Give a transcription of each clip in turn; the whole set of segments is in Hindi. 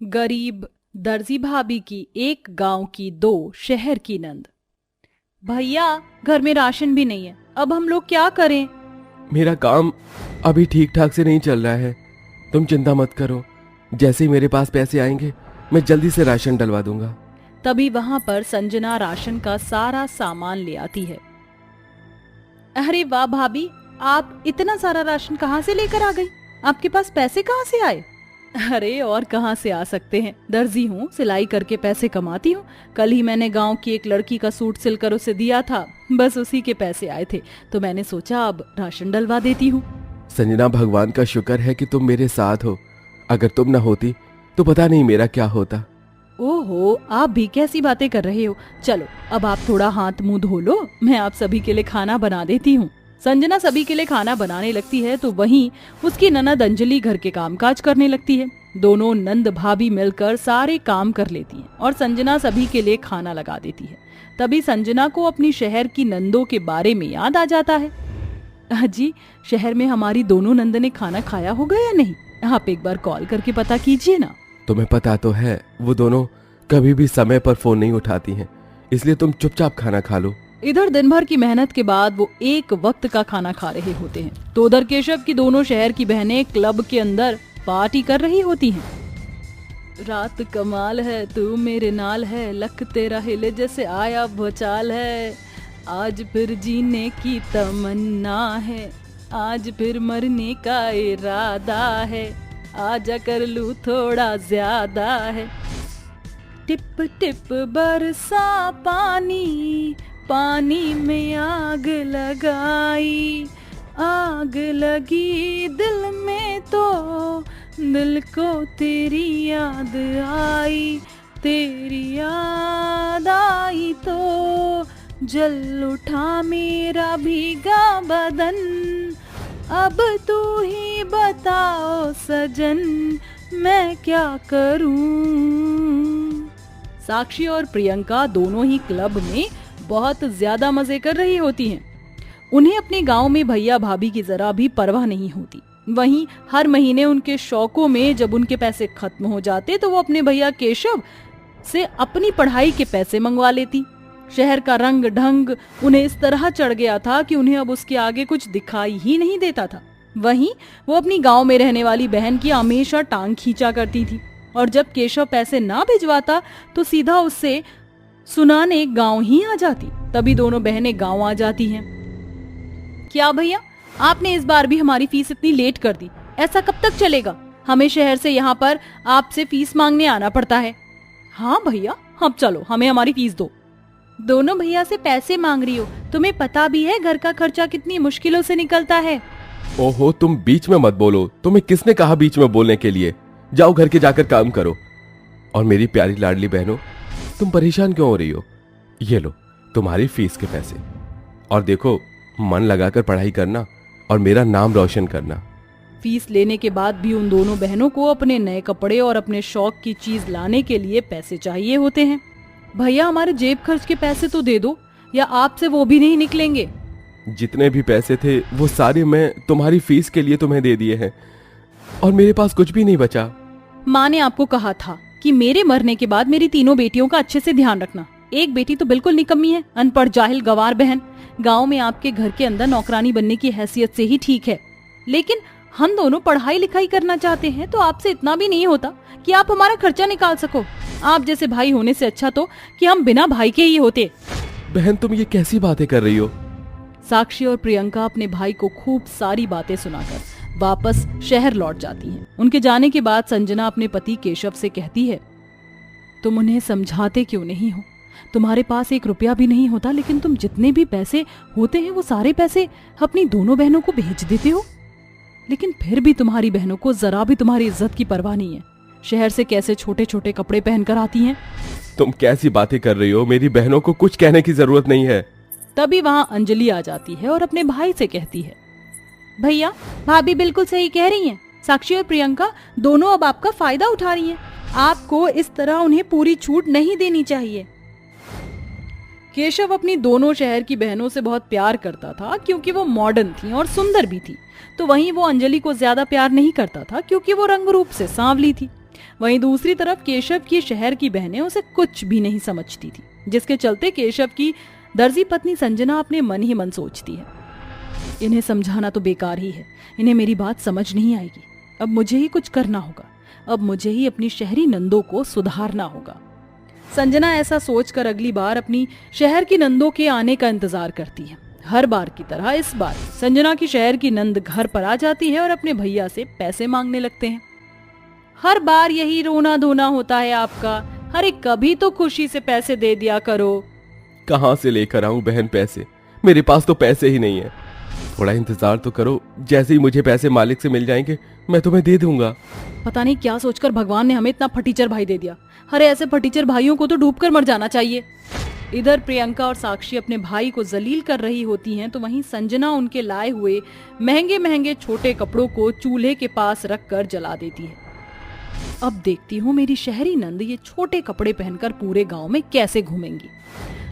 गरीब दर्जी भाभी की एक गांव की दो शहर की नंद। भैया, घर में राशन भी नहीं है, अब हम लोग क्या करें? मेरा काम अभी ठीक ठाक से नहीं चल रहा है। तुम चिंता मत करो, जैसे ही मेरे पास पैसे आएंगे मैं जल्दी से राशन डलवा दूंगा। तभी वहां पर संजना राशन का सारा सामान ले आती है। अरे वाह भाभी, आप इतना सारा राशन कहाँ से लेकर आ गई? आपके पास पैसे कहाँ से आए? अरे और कहाँ से आ सकते हैं, दर्जी हूँ, सिलाई करके पैसे कमाती हूँ। कल ही मैंने गांव की एक लड़की का सूट सिलकर उसे दिया था, बस उसी के पैसे आए थे, तो मैंने सोचा अब राशन डलवा देती हूँ। संजना, भगवान का शुक्र है कि तुम मेरे साथ हो। अगर तुम न होती तो पता नहीं मेरा क्या होता। ओहो, आप भी कैसी बातें कर रहे हो। चलो अब आप थोड़ा हाथ मुंह धो लो, मैं आप सभी के लिए खाना बना देती हूँ। संजना सभी के लिए खाना बनाने लगती है तो वहीं उसकी ननद अंजलि घर के कामकाज करने लगती है। दोनों नंद भाभी मिलकर सारे काम कर लेती हैं और संजना सभी के लिए खाना लगा देती है। तभी संजना को अपनी शहर की नंदों के बारे में याद आ जाता है। अजी, शहर में हमारी दोनों नंद ने खाना खाया होगा या नहीं? आप एक बार कॉल करके पता कीजिए ना। तुम्हें पता तो है वो दोनों कभी भी समय पर फोन नहीं उठाती हैं, इसलिए तुम चुपचाप खाना खा लो। इधर दिन भर की मेहनत के बाद वो एक वक्त का खाना खा रहे होते हैं तो उधर केशव की दोनों शहर की बहनें क्लब के अंदर पार्टी कर रही होती हैं। रात कमाल है, तू मेरे नाल है, लक तेरा हिले जैसे आया भूचाल है, आज फिर जीने की तमन्ना है, आज फिर मरने का इरादा है, आजा कर लूं थोड़ा ज्यादा है। टिप टिप बरसा पानी, पानी में आग लगाई, आग लगी दिल में तो दिल को तेरी याद आई, तेरी याद आई तो जल उठा मेरा भीगा बदन, अब तू ही बताओ सजन मैं क्या करूं। साक्षी और प्रियंका दोनों ही क्लब में बहुत ज्यादा मजे कर रही होती हैं। उन्हें अपने गांव में भैया भाभी की जरा भी परवाह नहीं होती। वहीं हर महीने उनके शौकों में जब उनके पैसे खत्म हो जाते तो वो अपने भैया केशव से अपनी पढ़ाई के पैसे मंगवा लेती। शहर का रंग ढंग उन्हें इस तरह चढ़ गया था कि उन्हें अब उसके आगे कुछ दिखाई ही नहीं देता था। वहीं वो अपनी गांव में रहने वाली बहन की हमेशा टांग खींचा करती थी और जब केशव पैसे ना भिजवाता तो सीधा उससे सुनाने गांव ही आ जाती। तभी दोनों बहनें गांव आ जाती हैं। क्या भैया, आपने इस बार भी हमारी फीस इतनी लेट कर दी, ऐसा कब तक चलेगा? हमें शहर से यहाँ पर आपसे फीस मांगने आना पड़ता है। हाँ भैया, अब चलो हमें हमारी फीस दो। दोनों भैया से पैसे मांग रही हो, तुम्हें पता भी है घर का खर्चा कितनी मुश्किलों से निकलता है। ओहो, तुम बीच में मत बोलो। तुम्हें किसने कहा बीच में बोलने के लिए? जाओ घर के जाकर काम करो। और मेरी प्यारी लाडली बहनों, तुम परेशान क्यों हो रही हो? ये लो तुम्हारी फीस के पैसे, और देखो मन लगाकर पढ़ाई करना और मेरा नाम रोशन करना। फीस लेने के बाद भी उन दोनों बहनों को अपने नए कपड़े और अपने शौक की चीज लाने के लिए पैसे चाहिए होते हैं। भैया, हमारे जेब खर्च के पैसे तो दे दो, या आपसे वो भी नहीं निकलेंगे? जितने भी पैसे थे वो सारे मैं तुम्हारी फीस के लिए तुम्हें दे दिए हैं और मेरे पास कुछ भी नहीं बचा। माँ ने आपको कहा था कि मेरे मरने के बाद मेरी तीनों बेटियों का अच्छे से ध्यान रखना। एक बेटी तो बिल्कुल निकम्मी है, अनपढ़ जाहिल गवार बहन। गांव में आपके घर के अंदर नौकरानी बनने की हैसियत से ही ठीक है, लेकिन हम दोनों पढ़ाई लिखाई करना चाहते हैं तो आपसे इतना भी नहीं होता कि आप हमारा खर्चा निकाल सको। आप जैसे भाई होने से अच्छा तो कि हम बिना भाई के ही होते। बहन, तुम ये कैसी बातें कर रही हो? साक्षी और प्रियंका अपने भाई को खूब सारी बातें सुनाकर वापस शहर लौट जाती हैं। उनके जाने के बाद संजना अपने पति केशव से कहती है, तुम उन्हें समझाते क्यों नहीं हो? तुम्हारे पास एक रुपया भी नहीं होता, लेकिन तुम जितने भी पैसे होते हैं वो सारे पैसे अपनी दोनों बहनों को भेज देते हो। लेकिन फिर भी तुम्हारी बहनों को जरा भी तुम्हारी इज्जत की परवाह नहीं है। शहर से कैसे छोटे छोटे कपड़े पहनकर आती हैं। तुम कैसी बातें कर रही हो? मेरी बहनों को कुछ कहने की जरूरत नहीं है। तभी वहां अंजलि आ जाती है और अपने भाई से कहती है, भैया, भाभी बिल्कुल सही कह रही हैं। साक्षी और प्रियंका दोनों अब आपका फायदा उठा रही हैं। आपको इस तरह उन्हें पूरी छूट नहीं देनी चाहिए। केशव अपनी दोनों शहर की बहनों से बहुत प्यार करता था क्योंकि वो मॉडर्न थी और सुंदर भी थी, तो वहीं वो अंजलि को ज्यादा प्यार नहीं करता था क्योंकि वो रंग रूप से सांवली थी। वहीं दूसरी तरफ केशव की शहर की बहनें उसे कुछ भी नहीं समझती थी, जिसके चलते केशव की दर्जी पत्नी संजना अपने मन ही मन सोचती है, इन्हें समझाना तो बेकार ही है, इन्हें मेरी बात समझ नहीं आएगी। अब मुझे ही कुछ करना होगा, अब मुझे ही अपनी शहरी नंदों को सुधारना होगा। संजना ऐसा सोचकर अगली बार अपनी शहर की नंदों के आने का इंतजार करती है। हर बार की तरह इस बार संजना की शहर की नंद घर पर आ जाती है और अपने भैया से पैसे मांगने लगते हैं। हर बार यही रोना धोना होता है आपका, अरे कभी तो खुशी से पैसे दे दिया करो। कहाँ से लेकर आऊं बहन पैसे, मेरे पास तो पैसे ही नहीं है। थोड़ा इंतजार तो करो, जैसे ही मुझे पैसे मालिक से मिल जाएंगे मैं तुम्हें दे दूंगा। पता नहीं क्या सोचकर भगवान ने हमें इतना फटीचर भाई दे दिया। अरे ऐसे फटीचर भाइयों को तो डूबकर मर जाना चाहिए। इधर प्रियंका और साक्षी अपने भाई को जलील कर रही होती हैं, तो वहीं संजना उनके लाए हुए महंगे महंगे छोटे कपड़ों को चूल्हे के पास रखकर जला देती है। अब देखती हूँ मेरी शहरी नंद ये छोटे कपड़े पहनकर पूरे गांव में कैसे घूमेंगी।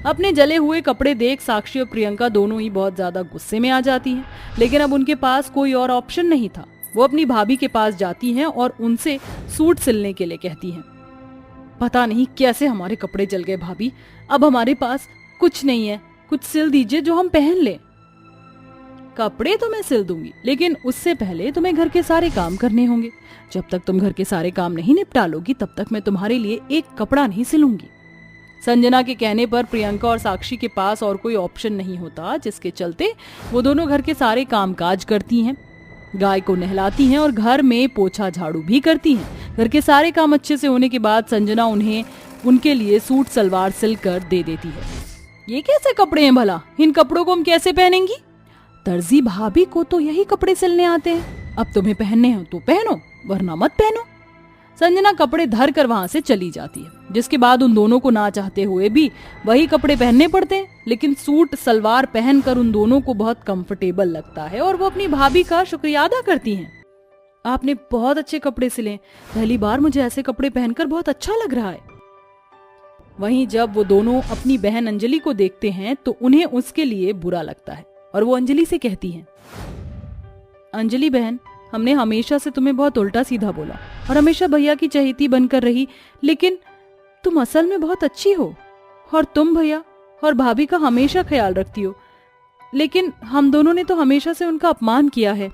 अपने जले हुए कपड़े देख साक्षी और प्रियंका दोनों ही बहुत ज्यादा गुस्से में आ जाती हैं, लेकिन अब उनके पास कोई और ऑप्शन नहीं था। वो अपनी भाभी के पास जाती हैं और उनसे सूट सिलने के लिए कहती हैं। पता नहीं कैसे हमारे कपड़े जल गए भाभी, अब हमारे पास कुछ नहीं है, कुछ सिल दीजिए जो हम पहन लें। कपड़े तो मैं सिल दूंगी, लेकिन उससे पहले तुम्हें घर के सारे काम करने होंगे। जब तक तुम घर के सारे काम नहीं निपटा लोगी तब तक मैं तुम्हारे लिए एक कपड़ा नहीं सिलूंगी। संजना के कहने पर प्रियंका और साक्षी के पास और कोई ऑप्शन नहीं होता, जिसके चलते वो दोनों घर के सारे कामकाज करती हैं। गाय को नहलाती हैं और घर में पोछा झाड़ू भी करती हैं। घर के सारे काम अच्छे से होने के बाद संजना उन्हें उनके लिए सूट सलवार सिलकर दे देती है। ये कैसे कपड़े हैं भला, इन कपड़ों को हम कैसे पहनेंगी? दर्जी भाभी को तो यही कपड़े सिलने आते हैं, अब तुम्हें पहनने हैं तो पहनो, वरना मत पहनो। संजना कपड़े धर कर वहां से चली जाती है, जिसके बाद उन दोनों को ना चाहते हुए भी वही कपड़े पहनने पड़ते हैं। लेकिन सूट सलवार पहनकर उन दोनों को बहुत कंफर्टेबल लगता है और वो अपनी भाभी का शुक्रिया अदा करती हैं। आपने बहुत अच्छे कपड़े सिले, पहली बार मुझे ऐसे कपड़े पहनकर बहुत अच्छा लग रहा है। वहीं जब वो दोनों अपनी बहन अंजलि को देखते हैं तो उन्हें उसके लिए बुरा लगता है और वो अंजलि से कहती हैं, अंजलि बहन, हमने हमेशा से तुम्हें बहुत उल्टा सीधा बोला और हमेशा भैया की चहेती बनकर रही, लेकिन तुम असल में बहुत अच्छी हो और तुम भैया और भाभी का हमेशा ख्याल रखती हो, लेकिन हम दोनों ने तो हमेशा से उनका अपमान किया है।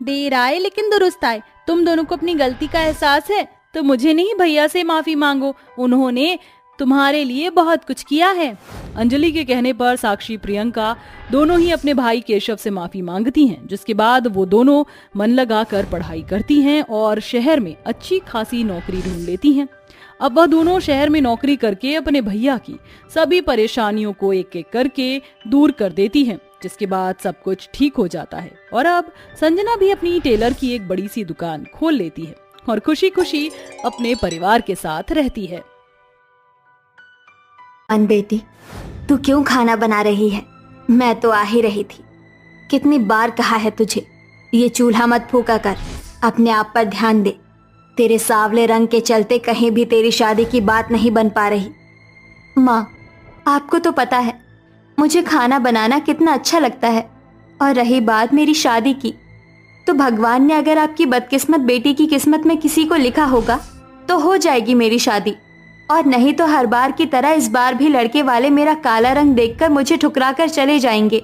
देर आए लेकिन दुरुस्त आए, तुम दोनों को अपनी गलती का एहसास है तो मुझे नहीं भैया से माफी मांगो, उन्होंने तुम्हारे लिए बहुत कुछ किया है। अंजलि के कहने पर साक्षी प्रियंका दोनों ही अपने भाई केशव से माफी मांगती हैं, जिसके बाद वो दोनों मन लगाकर पढ़ाई करती हैं और शहर में अच्छी खासी नौकरी ढूंढ लेती हैं। अब वह दोनों शहर में नौकरी करके अपने भैया की सभी परेशानियों को एक एक करके दूर कर देती हैं, जिसके बाद सब कुछ ठीक हो जाता है और अब संजना भी अपनी टेलर की एक बड़ी सी दुकान खोल लेती है और खुशी खुशी अपने परिवार के साथ रहती है। बेटी, तू क्यों खाना बना रही है? मैं तो आ ही रही थी। कितनी बार कहा है तुझे, ये चूल्हा मत फूका कर, अपने आप पर ध्यान दे। तेरे सावले रंग के चलते कहीं भी तेरी शादी की बात नहीं बन पा रही। माँ, आपको तो पता है मुझे खाना बनाना कितना अच्छा लगता है, और रही बात मेरी शादी की, तो भगवान ने अगर आपकी बदकिस्मत बेटी की किस्मत में किसी को लिखा होगा तो हो जाएगी मेरी शादी, और नहीं तो हर बार की तरह इस बार भी लड़के वाले मेरा काला रंग देखकर मुझे ठुकरा कर चले जाएंगे।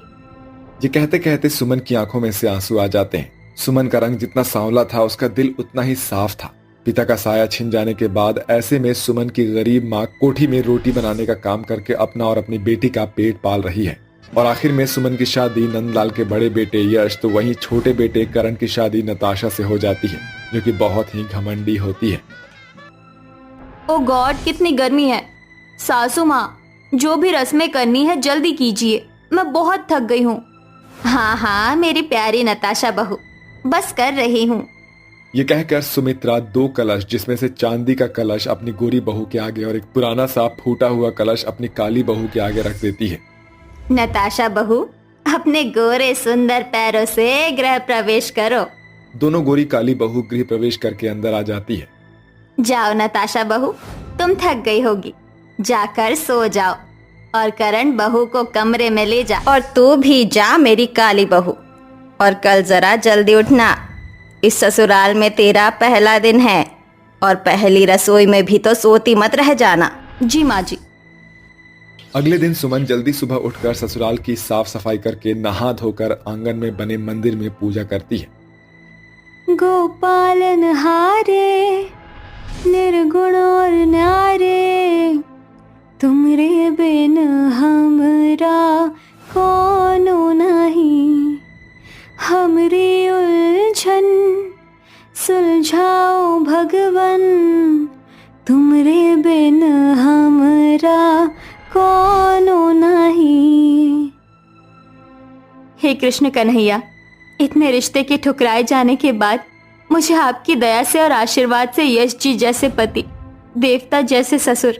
ये कहते कहते सुमन की आंखों में से आंसू आ जाते हैं। सुमन का रंग जितना सांवला था उसका दिल उतना ही साफ था। पिता का साया छिन जाने के बाद ऐसे में सुमन की गरीब माँ कोठी में रोटी बनाने का काम करके अपना और अपनी बेटी का पेट पाल रही है। और आखिर में सुमन की शादी नंदलाल के बड़े बेटे यश तो वहीं छोटे बेटे करण की शादी नताशा से हो जाती है, जो कि बहुत ही घमंडी होती है। ओ गॉड, कितनी गर्मी है। सासू माँ, जो भी रस्में करनी है जल्दी कीजिए, मैं बहुत थक गई हूँ। हाँ हाँ मेरी प्यारी नताशा बहू, बस कर रही हूँ। ये कहकर सुमित्रा 2 कलश, जिसमें से चांदी का कलश अपनी गोरी बहू के आगे और एक पुराना सा फूटा हुआ कलश अपनी काली बहू के आगे रख देती है। नताशा बहू, अपने गोरे सुंदर पैरों से गृह प्रवेश करो। दोनों गोरी काली बहू गृह प्रवेश करके अंदर आ जाती है। जाओ नताशा बहू, तुम थक गई होगी, जाकर सो जाओ, और करण बहू को कमरे में ले जा, और तू भी जा मेरी काली बहू, और कल जरा जल्दी उठना, इस ससुराल में तेरा पहला दिन है। और पहली रसोई में भी तो सोती मत रह जाना। जी माँ जी। अगले दिन सुमन जल्दी सुबह उठकर ससुराल की साफ सफाई करके नहा धोकर आंगन में बने मंदिर में पूजा करती है। गोपालन हारे निर्गुण और न्यारे, तुमरे बिन हमरा कोनो नहीं, हमरी उलझन सुलझाओ भगवन, तुमरे बिन हमरा कोनो नहीं। हे कृष्ण कन्हैया, इतने रिश्ते के ठुकराए जाने के बाद मुझे आपकी दया से और आशीर्वाद से यश जी जैसे पति, देवता जैसे ससुर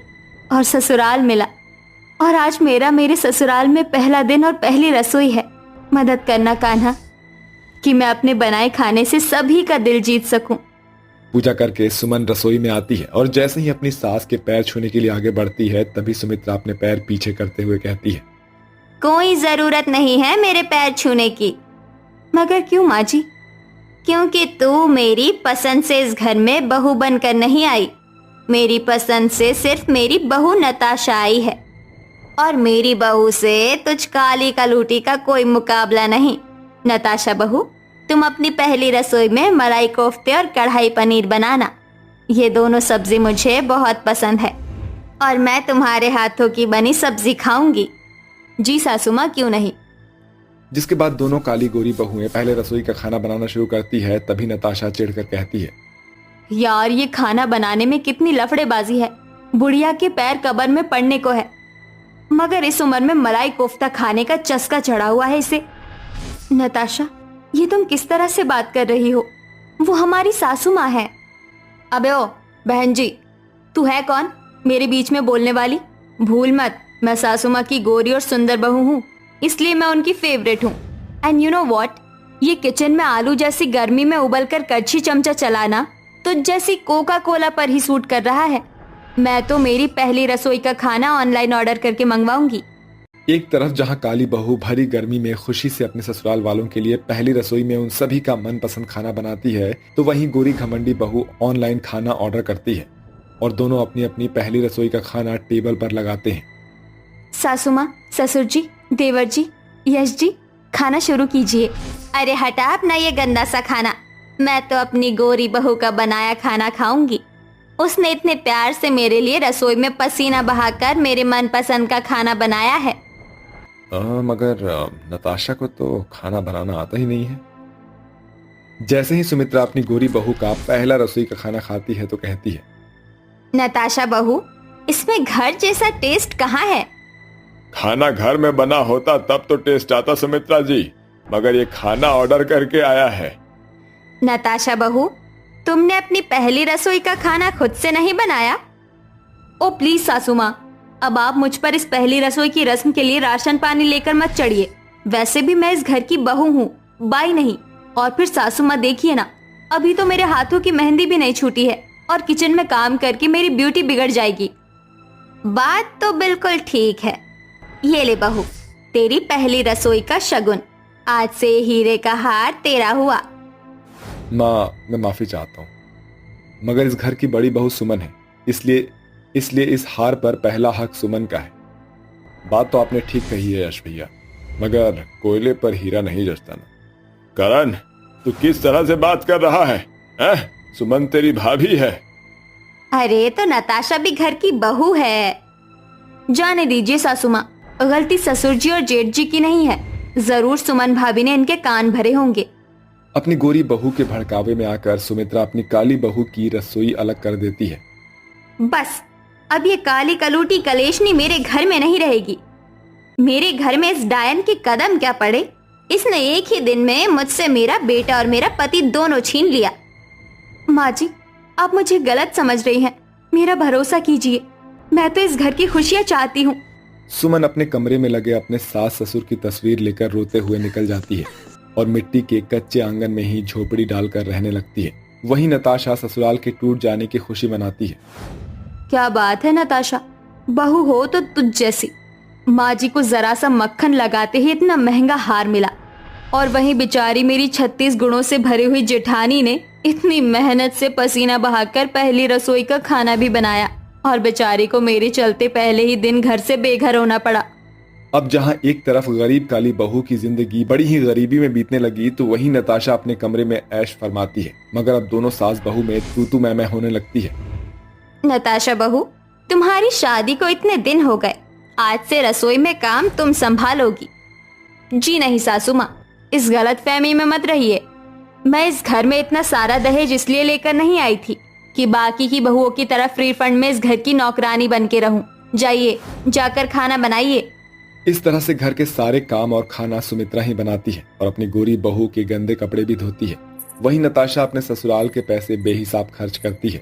और ससुराल मिला, और आज मेरे ससुराल में पहला दिन और पहली रसोई है। मदद करना कान्हा कि मैं अपने बनाए खाने से सभी का दिल जीत सकूं। पूजा करके सुमन रसोई में आती है और जैसे ही अपनी सास के पैर छूने के लिए आगे बढ़ती है तभी सुमित्रा अपने पैर पीछे करते हुए कहती है, कोई जरूरत नहीं है मेरे पैर छूने की। मगर क्यों माँ जी? क्योंकि तू मेरी पसंद से इस घर में बहू बनकर नहीं आई। मेरी पसंद से सिर्फ मेरी बहू नताशा आई है, और मेरी बहू से तुझ काली कलूटी का कोई मुकाबला नहीं। नताशा बहू, तुम अपनी पहली रसोई में मलाई कोफ्ते और कढ़ाई पनीर बनाना। ये दोनों सब्जी मुझे बहुत पसंद है और मैं तुम्हारे हाथों की बनी सब्जी खाऊंगी। जी सासू माँ, क्यों नहीं। जिसके बाद दोनों काली गोरी बहुएं पहले रसोई का खाना बनाना शुरू करती है। तभी नताशा चिढ़कर कहती है, यार ये खाना बनाने में कितनी लफड़ेबाजी है। बुढ़िया के पैर कब्र में पड़ने को है, मगर इस उम्र में मलाई कोफ्ता खाने का चस्का चढ़ा हुआ है इसे। नताशा, ये तुम किस तरह से बात कर रही हो? वो हमारी सासू माँ है। अबे ओ बहन जी, तू है कौन मेरे बीच में बोलने वाली? भूल मत, मैं सासू माँ की गोरी और सुंदर बहू हूँ, इसलिए मैं उनकी फेवरेट हूँ। एंड यू नो व्हाट, ये किचन में आलू जैसी गर्मी में उबलकर कड़छी चमचा चलाना तो जैसी कोका कोला पर ही सूट कर रहा है। मैं तो मेरी पहली रसोई का खाना ऑनलाइन ऑर्डर करके मंगवाऊंगी। एक तरफ जहां काली बहू भरी गर्मी में खुशी से अपने ससुराल वालों के लिए पहली रसोई में उन सभी का मनपसंद खाना बनाती है, तो वहीं गोरी घमंडी बहू ऑनलाइन खाना ऑर्डर करती है और दोनों अपनी अपनी पहली रसोई का खाना टेबल पर लगाते हैं। सासू माँ, ससुर जी, देवर जी, यश जी, खाना शुरू कीजिए। अरे हटा अपना ये गंदा सा खाना, मैं तो अपनी गोरी बहू का बनाया खाना खाऊंगी। उसने इतने प्यार से मेरे लिए रसोई में पसीना बहाकर मेरे मनपसंद का खाना बनाया है। मगर नताशा को तो खाना बनाना आता ही नहीं है। जैसे ही सुमित्रा अपनी गोरी बहू का पहला रसोई का खाना खाती है तो कहती है, नताशा बहू, इसमें घर जैसा टेस्ट कहाँ है? खाना घर में बना होता तब तो टेस्ट आता सुमित्रा जी, मगर ये खाना ऑर्डर करके आया है। नताशा बहू, तुमने अपनी पहली रसोई का खाना खुद से नहीं बनाया? ओ प्लीज सासू माँ, अब आप मुझ पर इस पहली रसोई की रस्म के लिए राशन पानी लेकर मत चढ़िए। वैसे भी मैं इस घर की बहू हूँ, बाई नहीं। और फिर सासू माँ देखिए ना, अभी तो मेरे हाथों की मेहंदी भी नहीं छूटी है और किचन में काम करके मेरी ब्यूटी बिगड़ जाएगी। बात तो बिल्कुल ठीक है। ये ले बहू, तेरी पहली रसोई का शगुन। आज से हीरे का हार तेरा हुआ। माँ, मैं माफी चाहता हूँ, मगर इस घर की बड़ी बहू सुमन है, इसलिए इस हार पर पहला हक सुमन का है। बात तो आपने ठीक कही है यश भैया, मगर कोयले पर हीरा नहीं जचता ना। करण, तू किस तरह से बात कर रहा है? सुमन तेरी भाभी है। अरे तो नताशा भी घर की बहू है। जाने दीजिए सासू माँ, गलती ससुर जी और जेठ जी की नहीं है। जरूर सुमन भाभी ने इनके कान भरे होंगे। अपनी गोरी बहू के भड़कावे में आकर सुमित्रा अपनी काली बहू की रसोई अलग कर देती है। बस, अब ये काली कलूटी कलेशनी मेरे घर में नहीं रहेगी। मेरे घर में इस डायन के कदम क्या पड़े। इसने एक ही दिन में मुझसे मेरा बेटा और मेरा पति दोनों छीन लिया। माँ जी, आप मुझे गलत समझ रही हैं। मेरा भरोसा कीजिए, मैं तो इस घर की खुशियाँ चाहती हूँ। सुमन अपने कमरे में लगे अपने सास ससुर की तस्वीर लेकर रोते हुए निकल जाती है और मिट्टी के कच्चे आंगन में ही झोपड़ी डालकर रहने लगती है। वहीं नताशा ससुराल के टूट जाने की खुशी मनाती है। क्या बात है नताशा, बहू हो तो तुझ जैसी। माँ जी को जरा सा मक्खन लगाते ही इतना महंगा हार मिला, और वहीं बेचारी मेरी 36 गुणों से भरी हुई जेठानी ने इतनी मेहनत से पसीना बहाकर पहली रसोई का खाना भी बनाया और बेचारी को मेरे चलते पहले ही दिन घर से बेघर होना पड़ा। अब जहां एक तरफ गरीब काली बहू की जिंदगी बड़ी ही गरीबी में बीतने लगी तो वहीं नताशा अपने कमरे में ऐश फरमाती है, मगर अब दोनों सास बहू में तू मैं होने लगती है। नताशा बहू, तुम्हारी शादी को इतने दिन हो गए, आज से रसोई में काम तुम संभालोगी। जी नहीं सासू माँ, इस गलतफहमी में मत रहिए। मैं इस घर में इतना सारा दहेज इसलिए लेकर नहीं आई थी कि बाकी की बहुओं की तरह फ्री फंड में इस घर की नौकरानी बन के रहूं। जाइए, जाकर खाना बनाइए। इस तरह से घर के सारे काम और खाना सुमित्रा ही बनाती है और अपनी गोरी बहू के गंदे कपड़े भी धोती है। वहीं नताशा अपने ससुराल के पैसे बेहिसाब खर्च करती है।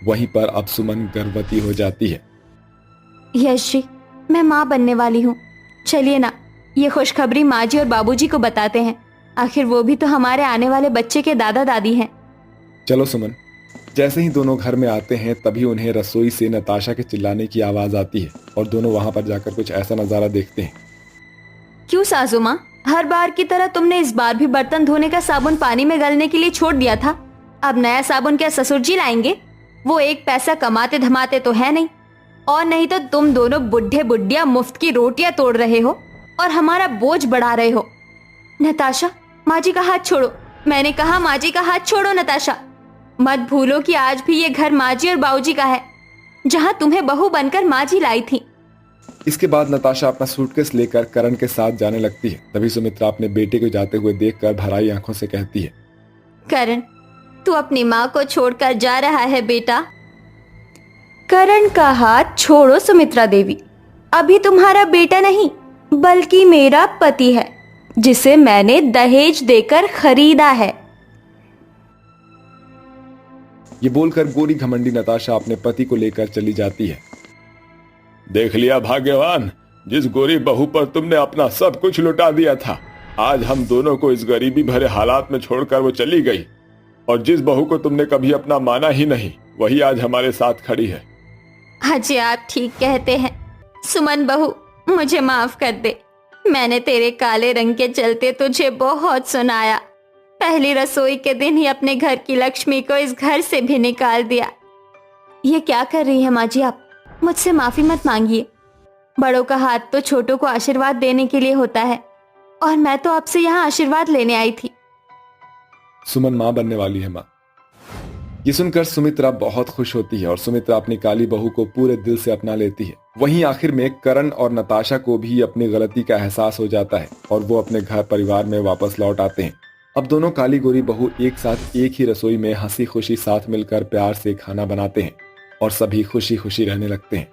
वहीं पर अब सुमन गर्भवती हो जाती है। यश जी, मैं माँ बनने वाली हूँ। चलिए ना, ये खुशखबरी माँ जी और बाबूजी को बताते हैं। आखिर वो भी तो हमारे आने वाले बच्चे के दादा दादी हैं। चलो सुमन। जैसे ही दोनों घर में आते हैं तभी उन्हें रसोई से नताशा के चिल्लाने की आवाज आती है और दोनों वहां पर जाकर कुछ ऐसा नजारा देखते हैं। क्यों सासू माँ, हर बार की तरह तुमने इस बार भी बर्तन धोने का साबुन पानी में गलने के लिए छोड़ दिया था। अब नया साबुन क्या ससुर जी लाएंगे? वो एक पैसा कमाते धमाते तो है नहीं, और नहीं तो तुम दोनों बुढ़े बुढ़िया मुफ्त की रोटियां तोड़ रहे हो और हमारा बोझ बढ़ा रहे हो। नताशा, माँ जी का हाथ छोड़ो। मैंने कहा माँ जी का हाथ छोड़ो नताशा। मत भूलो कि आज भी ये घर माँ जी और बाबूजी का है, जहाँ तुम्हें बहू बनकर माँ जी लाई थी। इसके बाद नताशा अपना सूटकेस लेकर करण के साथ जाने लगती है। तभी सुमित्रा अपने बेटे को जाते हुए देखकर भराई आंखों से कहती है, करण, तू अपनी माँ को छोड़कर जा रहा है बेटा। करण का हाथ छोड़ो सुमित्रा देवी। अभी तुम्हारा बेटा नहीं बल्कि मेरा पति है, जिसे मैंने दहेज देकर खरीदा है। ये बोलकर गोरी घमंडी नताशा अपने पति को लेकर चली जाती है। देख लिया भाग्यवान, जिस गोरी बहू पर तुमने अपना सब कुछ लुटा दिया था, आज हम दोनों को इस गरीबी भरे हालात में छोड़कर वो चली गई। और जिस बहू को तुमने कभी अपना माना ही नहीं, वही आज हमारे साथ खड़ी है। अजय, आप ठीक कहते हैं। सुमन बहू, मुझे माफ कर दे। मैंने तेरे काले रंग के चलते तुझे बहुत सुनाया। पहली रसोई के दिन ही अपने घर की लक्ष्मी को इस घर से भी निकाल दिया। ये क्या कर रही है माँ जी आप? मुझसे माफी मत मांगिए। बड़ों का हाथ तो छोटों को आशीर्वाद देने के लिए होता है, और मैं तो आपसे यहाँ आशीर्वाद लेने आई थी। सुमन माँ बनने वाली है माँ। ये सुनकर सुमित्रा बहुत खुश होती है और सुमित्रा अपनी काली बहू को पूरे दिल से अपना लेती है। वहीं आखिर में करण और नताशा को भी अपनी गलती का एहसास हो जाता है और वो अपने घर परिवार में वापस लौट आते हैं। अब दोनों काली गोरी बहू एक साथ एक ही रसोई में हंसी खुशी साथ मिलकर प्यार से खाना बनाते हैं और सभी खुशी खुशी रहने लगते हैं।